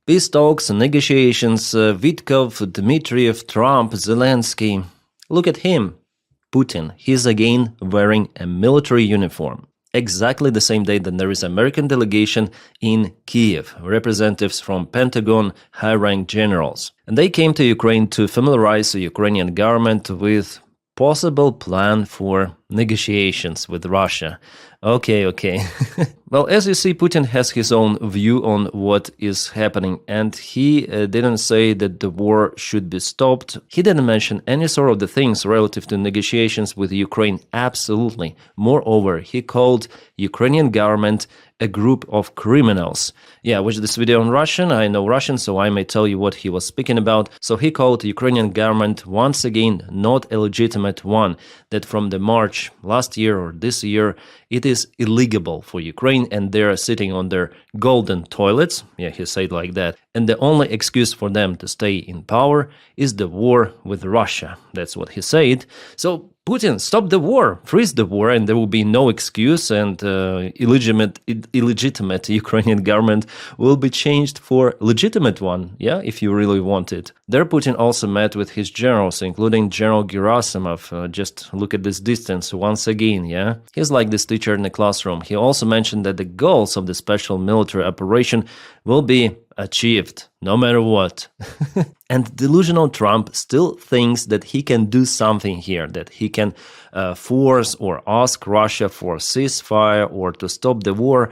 Peace talks, negotiations, Vitkov, Dmitriev, Trump, Zelensky. Look at him, Putin. He's again wearing a military uniform. Exactly the same day that there is American delegation in Kiev, representatives from Pentagon, high-rank generals. And they came to Ukraine to familiarize the Ukrainian government with possible plan for negotiations with Russia. Okay. Well, as you see, Putin has his own view on what is happening, and he didn't say that the war should be stopped. He didn't mention any sort of the things relative to negotiations with Ukraine. Absolutely. Moreover, he called Ukrainian government a group of criminals. Yeah, I watched this video in Russian. I know Russian, so I may tell you what he was speaking about. So he called the Ukrainian government once again not a legitimate one, that from the March last year or this year, it is illegal for Ukraine and they're sitting on their golden toilets. Yeah, he said like that. And the only excuse for them to stay in power is the war with Russia. That's what he said. So Putin, stop the war, freeze the war, and there will be no excuse, and illegitimate Ukrainian government will be changed for legitimate one, yeah, if you really want it. There Putin also met with his generals, including General Gerasimov. Just look at this distance once again, yeah? He's like this teacher in the classroom. He also mentioned that the goals of the special military operation will be achieved, no matter what. And delusional Trump still thinks that he can do something here, that he can force or ask Russia for a ceasefire or to stop the war.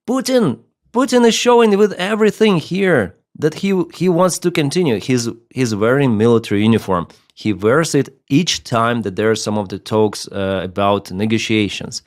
Putin is showing with everything here that he wants to continue. He's wearing military uniform. He wears it each time that there are some of the talks about negotiations.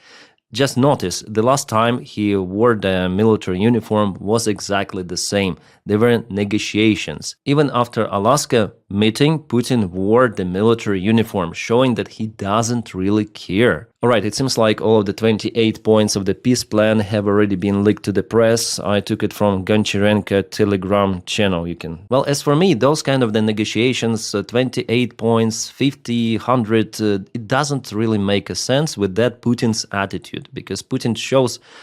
Just notice, the last time he wore the military uniform was exactly the same. There were negotiations. Even after Alaska meeting, Putin wore the military uniform, showing that he doesn't really care. Alright, it seems like all of the 28 points of the peace plan have already been leaked to the press. I took it from Goncharenko Telegram channel. Well, as for me, those kind of the negotiations, 28 points, 50, 100, it doesn't really make a sense with that Putin's attitude, because Putin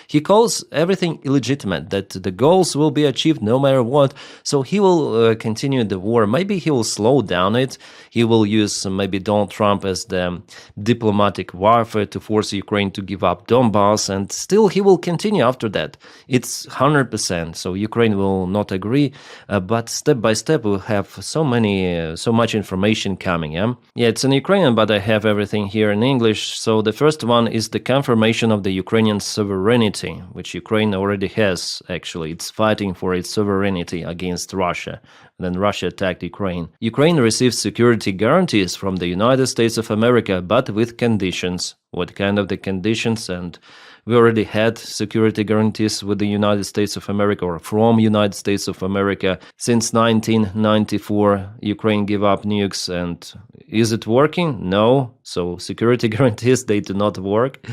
he calls everything illegitimate, that the goals will be achieved no matter what. So he will continue the war. Maybe he will slow down it. He will use maybe Donald Trump as the diplomatic warfare to force Ukraine to give up Donbass, and still he will continue after that. It's 100%. So Ukraine will not agree, but step by step we'll have so much information coming. Yeah, it's in Ukrainian, but I have everything here in English. So the first one is the confirmation of the Ukrainian sovereignty, which Ukraine already has. Actually, it's fighting for its sovereignty against Russia. Then Russia attacked Ukraine. Ukraine received security guarantees from the United States of America, but with conditions. What kind of the conditions? And we already had security guarantees with the United States of America, or from United States of America, since 1994. Ukraine gave up nukes, and is it working? No. So security guarantees, they do not work.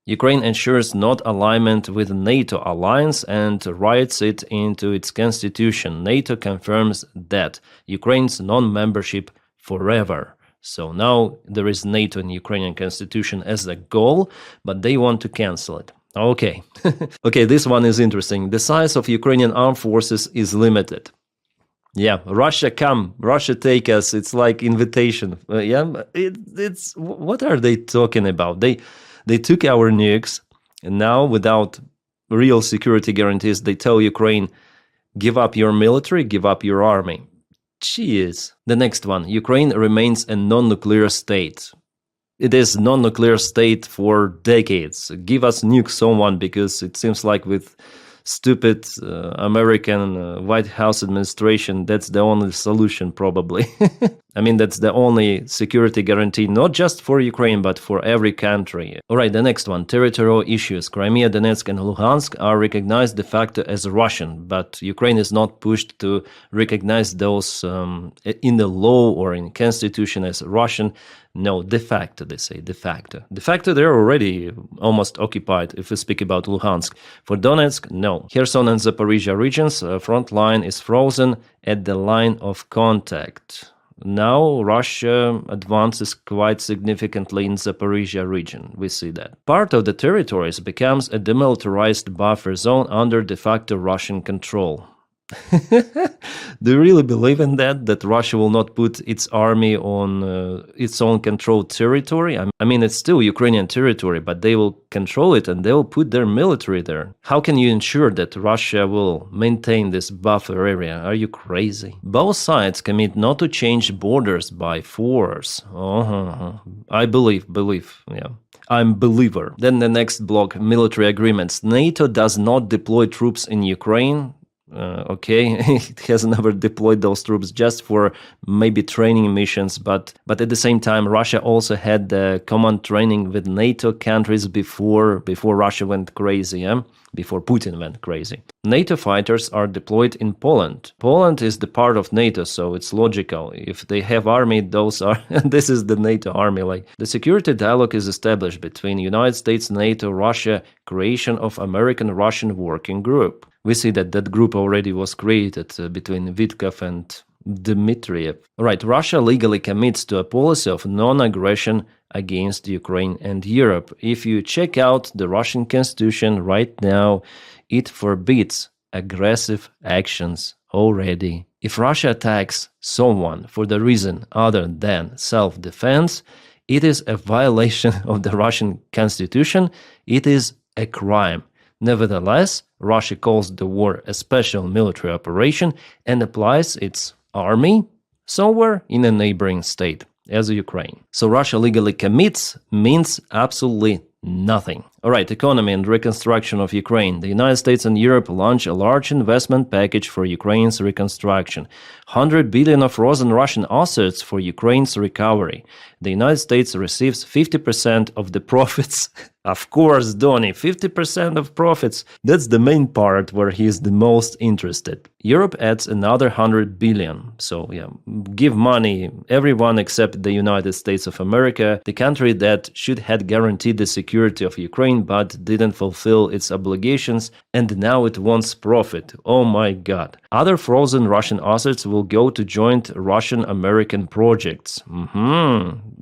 Ukraine ensures not alignment with NATO alliance and writes it into its constitution. NATO confirms that Ukraine's non-membership forever. So now there is NATO in Ukrainian constitution as a goal, but they want to cancel it. Okay. Okay, this one is interesting. The size of Ukrainian armed forces is limited. Yeah, Russia come, Russia take us. It's like invitation. It's what are they talking about? They took our nukes, and now without real security guarantees, they tell Ukraine, give up your military, give up your army. Jeez. The next one, Ukraine remains a non-nuclear state. It is non-nuclear state for decades. Give us nuke someone, because it seems like with stupid American White House administration, that's the only solution probably. I mean, that's the only security guarantee, not just for Ukraine, but for every country. Alright, the next one, territorial issues. Crimea, Donetsk and Luhansk are recognized de facto as Russian, but Ukraine is not pushed to recognize those in the law or in constitution as Russian. No, de facto, they say, de facto. De facto, they're already almost occupied, if we speak about Luhansk. For Donetsk, no. Kherson and Zaporizhia regions, front line is frozen at the line of contact. Now Russia advances quite significantly in Zaporizhia region. We see that. Part of the territories becomes a demilitarized buffer zone under de facto Russian control. Do you really believe in that? That Russia will not put its army on its own controlled territory? I mean, it's still Ukrainian territory, but they will control it and they will put their military there. How can you ensure that Russia will maintain this buffer area? Are you crazy? Both sides commit not to change borders by force. I believe, yeah. I'm believer. Then the next block, military agreements. NATO does not deploy troops in Ukraine. Okay, it has never deployed those troops, just for maybe training missions, but at the same time, Russia also had the common training with NATO countries before Russia went crazy, yeah? Before Putin went crazy. NATO fighters are deployed in Poland. Poland is the part of NATO, so it's logical. If they have army, those are this is the NATO army. Like, the security dialogue is established between United States, NATO, Russia, creation of American-Russian working group. We see that group already was created between Vitkov and Dmitriev. Right, Russia legally commits to a policy of non-aggression against Ukraine and Europe. If you check out the Russian constitution right now, it forbids aggressive actions already. If Russia attacks someone for the reason other than self-defense, it is a violation of the Russian constitution. It is a crime. Nevertheless, Russia calls the war a special military operation and applies its army somewhere in a neighboring state, as Ukraine. So Russia legally commits means absolutely nothing. All right, economy and reconstruction of Ukraine. The United States and Europe launch a large investment package for Ukraine's reconstruction. 100 billion of frozen Russian assets for Ukraine's recovery. The United States receives 50% of the profits. Of course, Donny, 50% of profits. That's the main part where he is the most interested. Europe adds another 100 billion. So, yeah, give money everyone except the United States of America, the country that should have guaranteed the security of Ukraine but didn't fulfill its obligations, and now it wants profit. Oh my god. Other frozen Russian assets will go to joint Russian-American projects.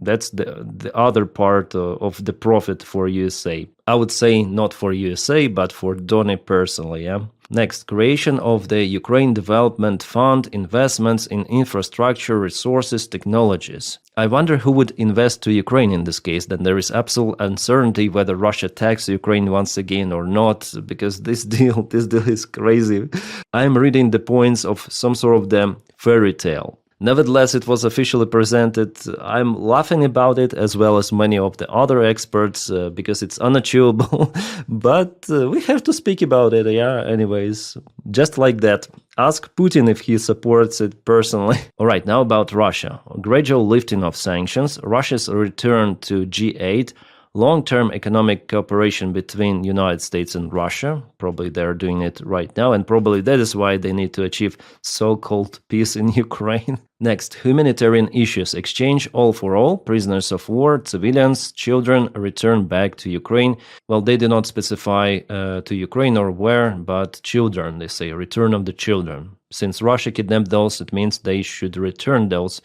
That's the other part of the profit for USA. I would say not for USA, but for Donny personally, yeah? Next, creation of the Ukraine Development Fund, investments in infrastructure, resources, technologies. I wonder who would invest to Ukraine in this case. Then there is absolute uncertainty whether Russia attacks Ukraine once again or not, because this deal is crazy. I'm reading the points of some sort of the fairy tale. Nevertheless, it was officially presented. I'm laughing about it, as well as many of the other experts, because it's unachievable. But we have to speak about it, yeah, anyways. Just like that. Ask Putin if he supports it personally. All right, now about Russia. Gradual lifting of sanctions, Russia's return to G8, long-term economic cooperation between United States and Russia. Probably they're doing it right now, and probably that is why they need to achieve so-called peace in Ukraine. Next, humanitarian issues. Exchange all for all, prisoners of war, civilians, children return back to Ukraine. Well, they do not specify to Ukraine or where, but children, they say, return of the children. Since Russia kidnapped those, it means they should return those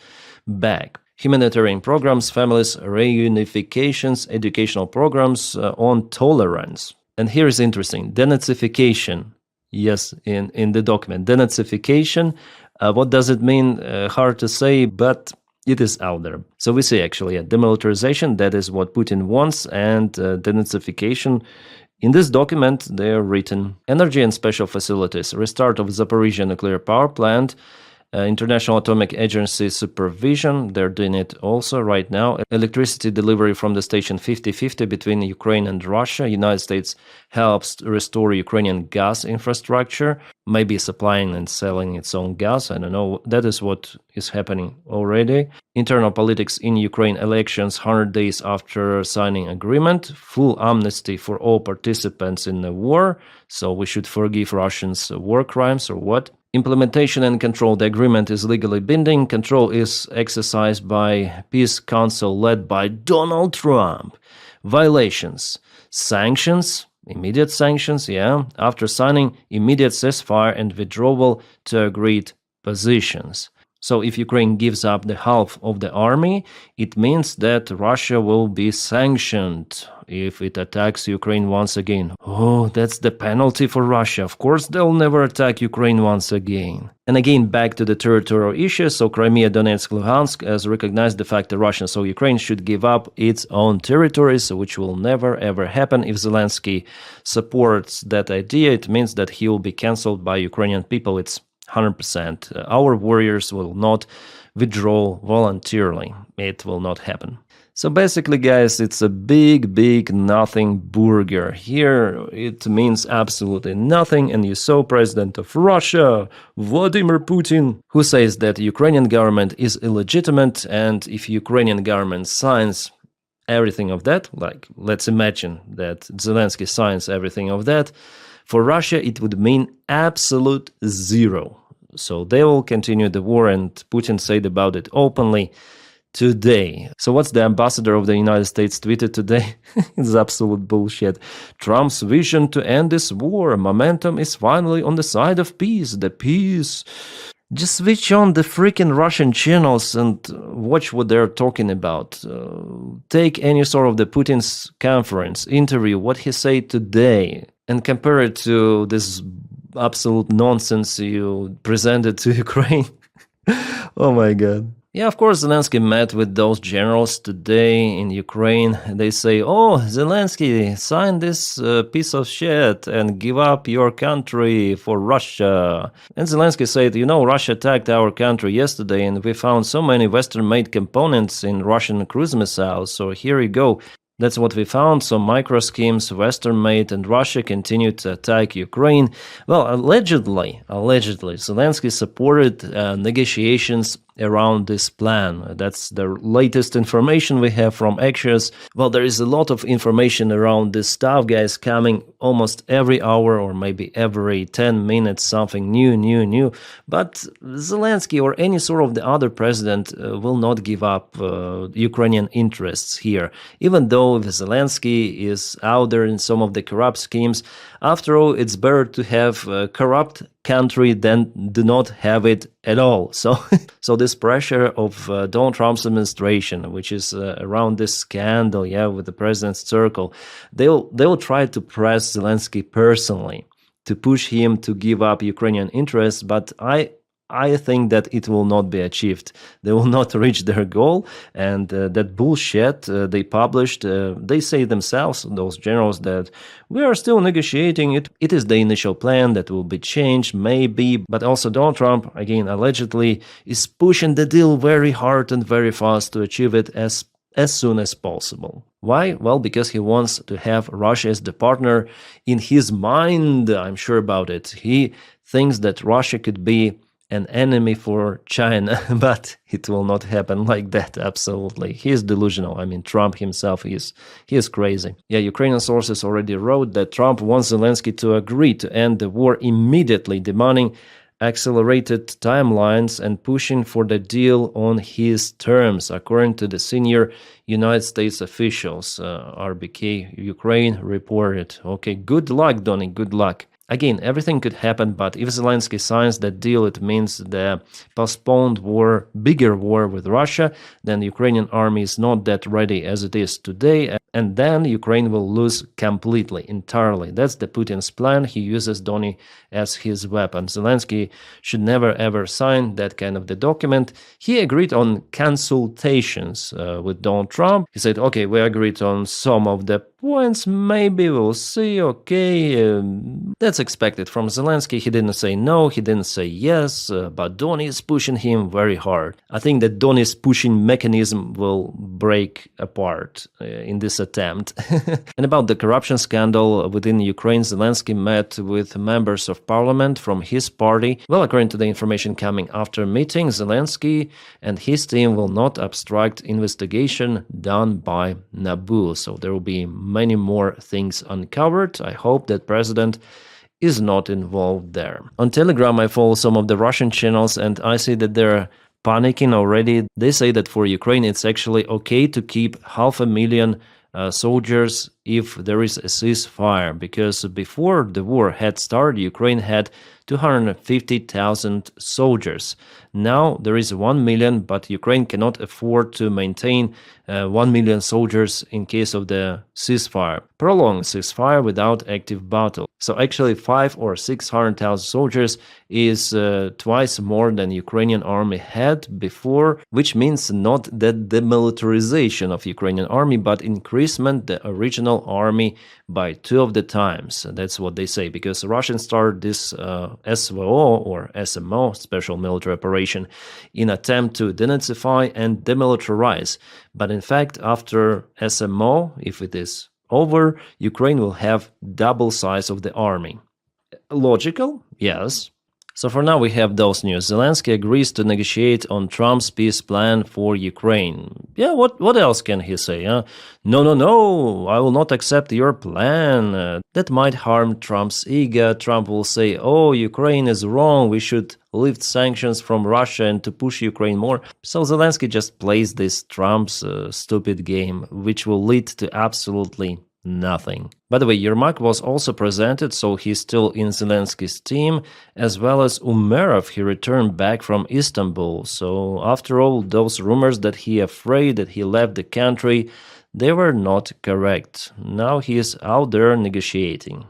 back. Humanitarian programs, families, reunifications, educational programs on tolerance. And here is interesting, denazification. Yes, in the document, denazification. What does it mean? Hard to say, but it is out there. So we see actually a demilitarization, that is what Putin wants, and denazification. In this document, they are written energy and special facilities, restart of Zaporizhia nuclear power plant, International Atomic Agency supervision, they're doing it also right now. Electricity delivery from the station 50-50 between Ukraine and Russia. United States helps restore Ukrainian gas infrastructure, maybe supplying and selling its own gas. I don't know. That is what is happening already. Internal politics in Ukraine, elections 100 days after signing agreement. Full amnesty for all participants in the war. So we should forgive Russians' war crimes or what? Implementation and control. The agreement is legally binding. Control is exercised by Peace Council led by Donald Trump. Violations. Sanctions. Immediate sanctions, yeah. After signing, immediate ceasefire and withdrawal to agreed positions. So if Ukraine gives up the half of the army, it means that Russia will be sanctioned if it attacks Ukraine once again. Oh, that's the penalty for Russia. Of course, they'll never attack Ukraine once again. And again, back to the territorial issue. So Crimea, Donetsk, Luhansk has recognized the fact that Russia, so Ukraine should give up its own territories, which will never ever happen. If Zelensky supports that idea, it means that he will be cancelled by Ukrainian people. It's 100%. Our warriors will not withdraw voluntarily. It will not happen. So basically, guys, it's a big nothing burger. Here it means absolutely nothing, and you saw President of Russia, Vladimir Putin, who says that Ukrainian government is illegitimate, and if Ukrainian government signs everything of that, like let's imagine that Zelensky signs everything of that, for Russia, it would mean absolute zero. So they will continue the war, and Putin said about it openly today. So what's the ambassador of the United States tweeted today? It's absolute bullshit. Trump's vision to end this war. Momentum is finally on the side of peace. The peace. Just switch on the freaking Russian channels and watch what they're talking about. Take any sort of the Putin's conference, interview, what he said today, and compare it to this absolute nonsense you presented to Ukraine. Oh my God. Yeah, of course, Zelensky met with those generals today in Ukraine. They say, oh, Zelensky, sign this piece of shit and give up your country for Russia. And Zelensky said, you know, Russia attacked our country yesterday and we found so many Western-made components in Russian cruise missiles. So here you go. That's what we found, some micro schemes, Western-made, and Russia continued to attack Ukraine. Well, allegedly, Zelensky supported negotiations around this plan. That's the latest information we have from Axios. Well, there is a lot of information around this stuff, guys, coming almost every hour or maybe every 10 minutes, something new. But Zelensky or any sort of the other president will not give up Ukrainian interests here. Even though Zelensky is out there in some of the corrupt schemes, after all, it's better to have a corrupt country than do not have it at all. So this pressure of Donald Trump's administration, which is around this scandal, with the president's circle, they'll try to press Zelensky personally to push him to give up Ukrainian interests, but I think that it will not be achieved. They will not reach their goal, and that bullshit they published, they say themselves, those generals, that we are still negotiating. It is the initial plan that will be changed, maybe, but also Donald Trump, again, allegedly, is pushing the deal very hard and very fast to achieve it as soon as possible. Why? Well, because he wants to have Russia as the partner in his mind. I'm sure about it. He thinks that Russia could be an enemy for China, but it will not happen like that, absolutely. He is delusional. I mean, Trump himself, he is crazy. Yeah, Ukrainian sources already wrote that Trump wants Zelensky to agree to end the war immediately, demanding accelerated timelines and pushing for the deal on his terms, according to the senior United States officials. RBK Ukraine reported. Okay, good luck, Donny, good luck. Again, everything could happen, but if Zelensky signs that deal, it means the postponed war, bigger war with Russia, then the Ukrainian army is not that ready as it is today, and then Ukraine will lose completely, entirely. That's the Putin's plan. He uses Donny as his weapon. Zelensky should never ever sign that kind of the document. He agreed on consultations with Donald Trump. He said, okay, we agreed on some of the points, maybe we'll see, okay, that's expected from Zelensky. He didn't say no, he didn't say yes, but Donny is pushing him very hard. I think that Donny's pushing mechanism will break apart in this attempt. And about the corruption scandal within Ukraine, Zelensky met with members of parliament from his party. Well, according to the information coming after meeting, Zelensky and his team will not obstruct investigation done by NABU. So there will be many more things uncovered. I hope that president is not involved there. On Telegram, I follow some of the Russian channels and I see that they're panicking already. They say that for Ukraine, it's actually okay to keep 500,000 soldiers if there is a ceasefire, because before the war had started, Ukraine had 250,000 soldiers. Now there is 1 million, but Ukraine cannot afford to maintain 1 million soldiers in case of the ceasefire, prolonged ceasefire without active battle. So actually 5 or 600,000 soldiers is twice more than Ukrainian army had before, which means not that demilitarization of Ukrainian army, but increasement the original army by 2 of the times. That's what they say, because Russians started this SVO or SMO, Special Military Operation, in attempt to denazify and demilitarize. But in fact, after SMO, if it is over, Ukraine will have double size of the army. Logical? Yes. So for now we have those news. Zelensky agrees to negotiate on Trump's peace plan for Ukraine. Yeah, what else can he say? No, I will not accept your plan. That might harm Trump's ego. Trump will say, oh, Ukraine is wrong, we should lift sanctions from Russia and to push Ukraine more. So Zelensky just plays this Trump's stupid game, which will lead to absolutely nothing. By the way, Yermak was also presented, so he's still in Zelensky's team, as well as Umerov. He returned back from Istanbul. So after all, those rumors that he afraid that he left the country, they were not correct. Now he is out there negotiating.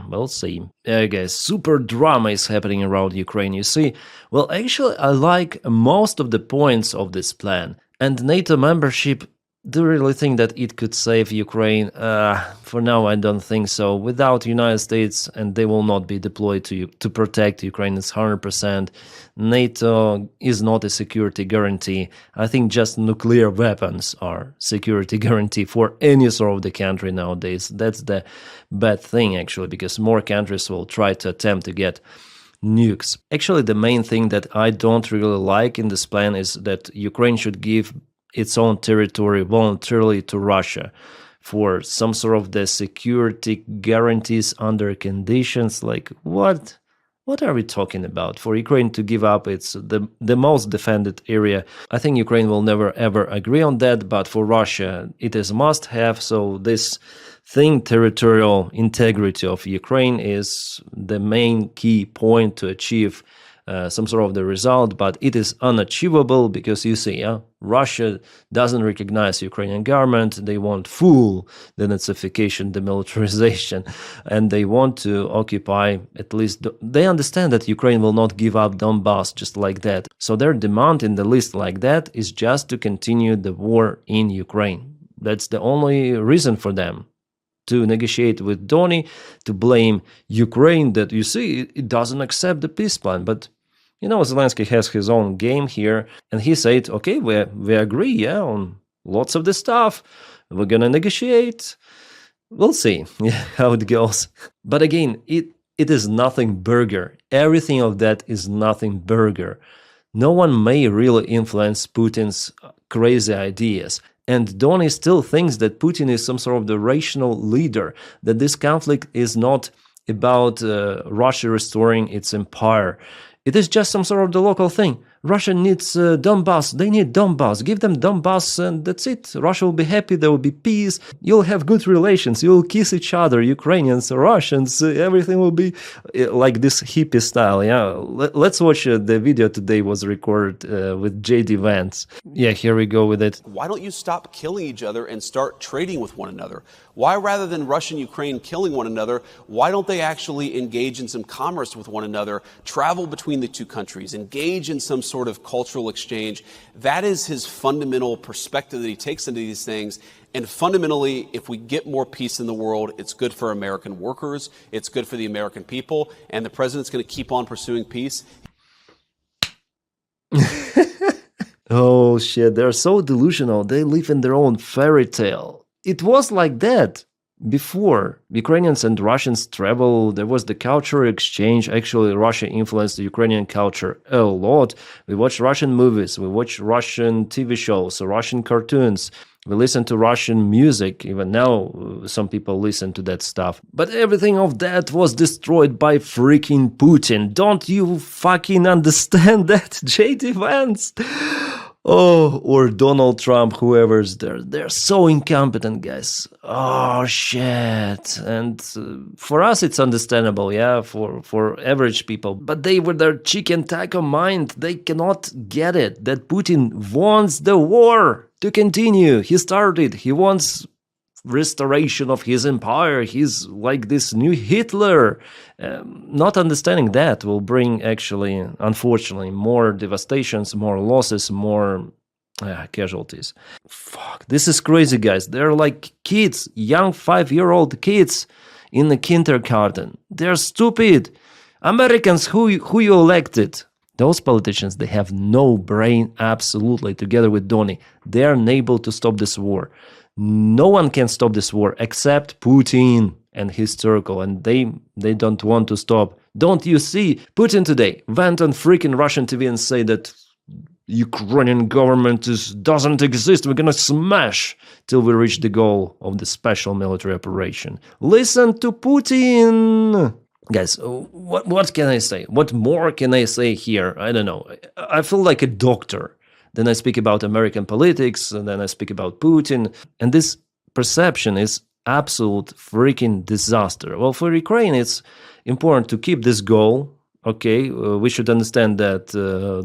We'll see. Guys, super drama is happening around Ukraine, you see. Well, actually, I like most of the points of this plan. And NATO membership, do you really think that it could save Ukraine? For now, I don't think so. Without United States, and they will not be deployed to protect Ukraine, it's 100%. NATO is not a security guarantee. I think just nuclear weapons are security guarantee for any sort of the country nowadays. That's the bad thing, actually, because more countries will try to attempt to get nukes. Actually, the main thing that I don't really like in this plan is that Ukraine should give its own territory voluntarily to Russia for some sort of the security guarantees under conditions. Like what are we talking about? For Ukraine to give up its the most defended area, I think Ukraine will never ever agree on that, but for Russia it is must have. So this thing, territorial integrity of Ukraine, is the main key point to achieve some sort of the result, but it is unachievable because you see, Russia doesn't recognize Ukrainian government. They want full denazification, demilitarization, and they want to occupy at least. They understand that Ukraine will not give up Donbass just like that. So their demand in the list like that is just to continue the war in Ukraine. That's the only reason for them to negotiate with Donny, to blame Ukraine that, you see, it doesn't accept the peace plan. But Zelensky has his own game here, and he said, okay, we agree, on lots of the stuff. We're gonna negotiate. We'll see how it goes. But again, it is Nothingburger. Everything of that is Nothingburger. No one may really influence Putin's crazy ideas. And Donny still thinks that Putin is some sort of the rational leader, that this conflict is not about Russia restoring its empire. It is just some sort of the local thing. Russia needs Donbass. They need Donbass. Give them Donbass and that's it. Russia will be happy. There will be peace. You'll have good relations. You'll kiss each other, Ukrainians, Russians. Everything will be like this hippie style. Yeah. Let's watch the video today was recorded with J.D. Vance. Yeah, here we go with it. Why don't you stop killing each other and start trading with one another? Why, rather than Russia and Ukraine killing one another, why don't they actually engage in some commerce with one another, travel between the two countries, engage in some sort of cultural exchange? That is his fundamental perspective that he takes into these things. And fundamentally, if we get more peace in the world, it's good for American workers, it's good for the American people, and the president's going to keep on pursuing peace. Oh shit, they're so delusional. They live in their own fairy tale. It was like that before. Ukrainians and Russians travel. There was the cultural exchange. Actually, Russia influenced the Ukrainian culture a lot. We watch Russian movies. We watch Russian TV shows, Russian cartoons. We listen to Russian music. Even now, some people listen to that stuff. But everything of that was destroyed by freaking Putin. Don't you fucking understand that, J.D. Vance? Oh, or Donald Trump, whoever's there. They're so incompetent, guys. Oh, shit. And for us, it's understandable, yeah, for average people. But they, with their chicken taco mind, they cannot get it that Putin wants the war to continue. He started. He wants restoration of his empire. He's like this new Hitler. Not understanding that will bring, actually, unfortunately, more devastations, more losses, more casualties. Fuck, this is crazy, guys. They're like kids, young 5-year-old kids in the kindergarten. They're stupid. Americans, who you elected? Those politicians, they have no brain, absolutely, together with Donny. They are unable to stop this war. No one can stop this war except Putin and his circle, and they don't want to stop. Don't you see? Putin today went on freaking Russian TV and said that Ukrainian government doesn't exist. We're gonna smash till we reach the goal of the special military operation. Listen to Putin! Guys, what can I say? What more can I say here? I don't know. I feel like a doctor. Then I speak about American politics, and then I speak about Putin. And this perception is absolute freaking disaster. Well, for Ukraine, it's important to keep this goal. Okay, we should understand that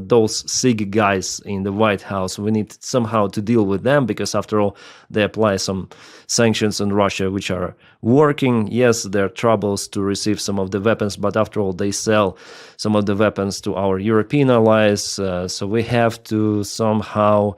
those SIG guys in the White House, we need somehow to deal with them, because after all, they apply some sanctions on Russia, which are working. Yes, there are troubles to receive some of the weapons, but after all, they sell some of the weapons to our European allies. So we have to somehow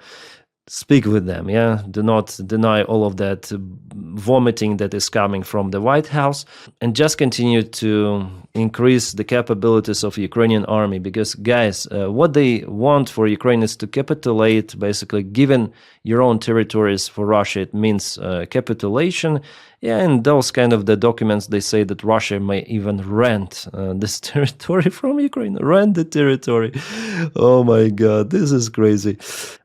speak with them, yeah? Do not deny all of that vomiting that is coming from the White House, and just continue to increase the capabilities of Ukrainian army, because, guys, what they want for Ukraine is to capitulate, basically, given your own territories for Russia, it means capitulation. Yeah, and those kind of the documents, they say that Russia may even rent this territory from Ukraine. Rent the territory. Oh my God, this is crazy.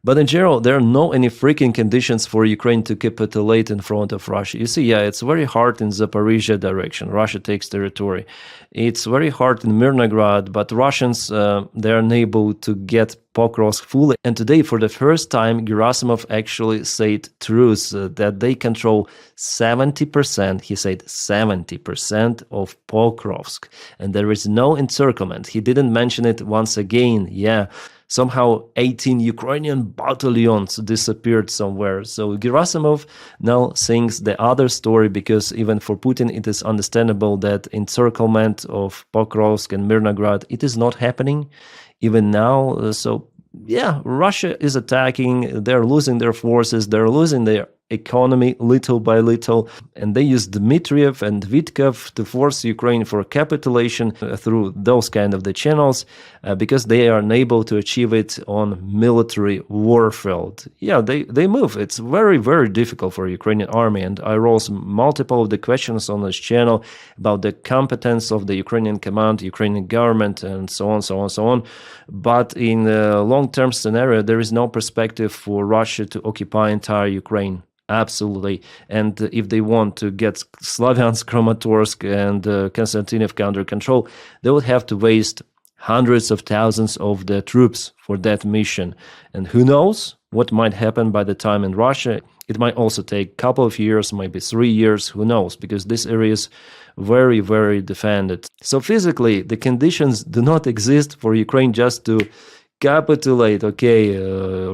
But in general, there are no any freaking conditions for Ukraine to capitulate in front of Russia. You see, yeah, it's very hard in Zaporizhia direction. Russia takes territory. It's very hard in Mirnograd, but Russians, they're unable to get Pokrovsk fully. And today, for the first time, Gerasimov actually said truth, that they control 70%, he said 70% of Pokrovsk. And there is no encirclement. He didn't mention it once again, yeah. Somehow 18 Ukrainian battalions disappeared somewhere. So Gerasimov now sings the other story, because even for Putin it is understandable that encirclement of Pokrovsk and Mirnograd, it is not happening even now. So yeah, Russia is attacking, they're losing their forces, they're losing their economy little by little, and they use Dmitriev and Vitkov to force Ukraine for capitulation through those kind of the channels, because they are unable to achieve it on military warfield. Yeah, they move. It's very, very difficult for Ukrainian army, and I rose multiple of the questions on this channel about the competence of the Ukrainian command, Ukrainian government, and so on, so on, so on. But in the long-term scenario, there is no perspective for Russia to occupy entire Ukraine. Absolutely. And if they want to get Slavyansk, Kramatorsk, and Konstantinivka under control, they would have to waste hundreds of thousands of the troops for that mission. And who knows what might happen by the time in Russia. It might also take a couple of years, maybe 3 years, who knows, because this area is very, very defended. So physically, the conditions do not exist for Ukraine just to capitulate. Okay,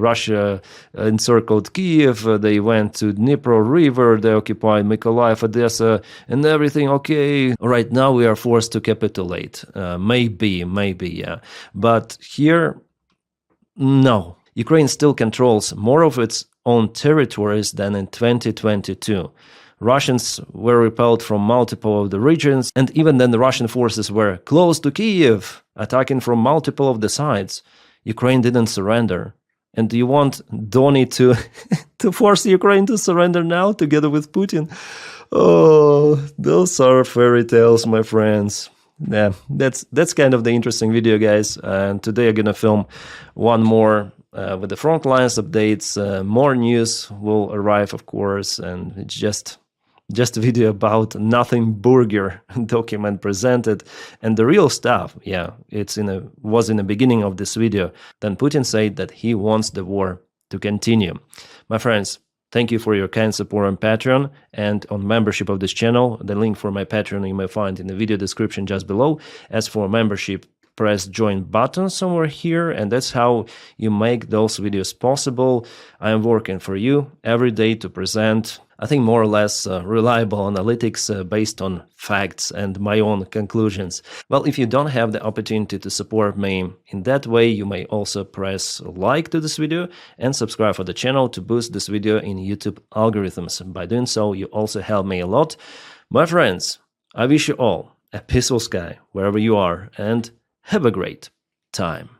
Russia encircled Kiev, they went to Dnipro River, they occupied Mykolaiv, Odessa, and everything. Okay, right now we are forced to capitulate. Maybe, yeah. But here, no. Ukraine still controls more of its own territories than in 2022. Russians were repelled from multiple of the regions, and even then the Russian forces were close to Kiev, attacking from multiple of the sides. Ukraine didn't surrender. And do you want Donny to to force Ukraine to surrender now together with Putin? Oh, those are fairy tales, my friends. Yeah, that's kind of the interesting video, guys. And today I'm gonna film one more with the front lines updates. More news will arrive, of course, and it's just just a video about Nothingburger document presented, and the real stuff, yeah, was in the beginning of this video. Then Putin said that he wants the war to continue. My friends, thank you for your kind support on Patreon and on membership of this channel. The link for my Patreon you may find in the video description just below. As for membership, press join button somewhere here, and that's how you make those videos possible. I am working for you every day to present, I think, more or less reliable analytics based on facts and my own conclusions. Well, if you don't have the opportunity to support me in that way, you may also press like to this video and subscribe for the channel to boost this video in YouTube algorithms. By doing so, you also help me a lot. My friends, I wish you all a peaceful sky wherever you are, and have a great time.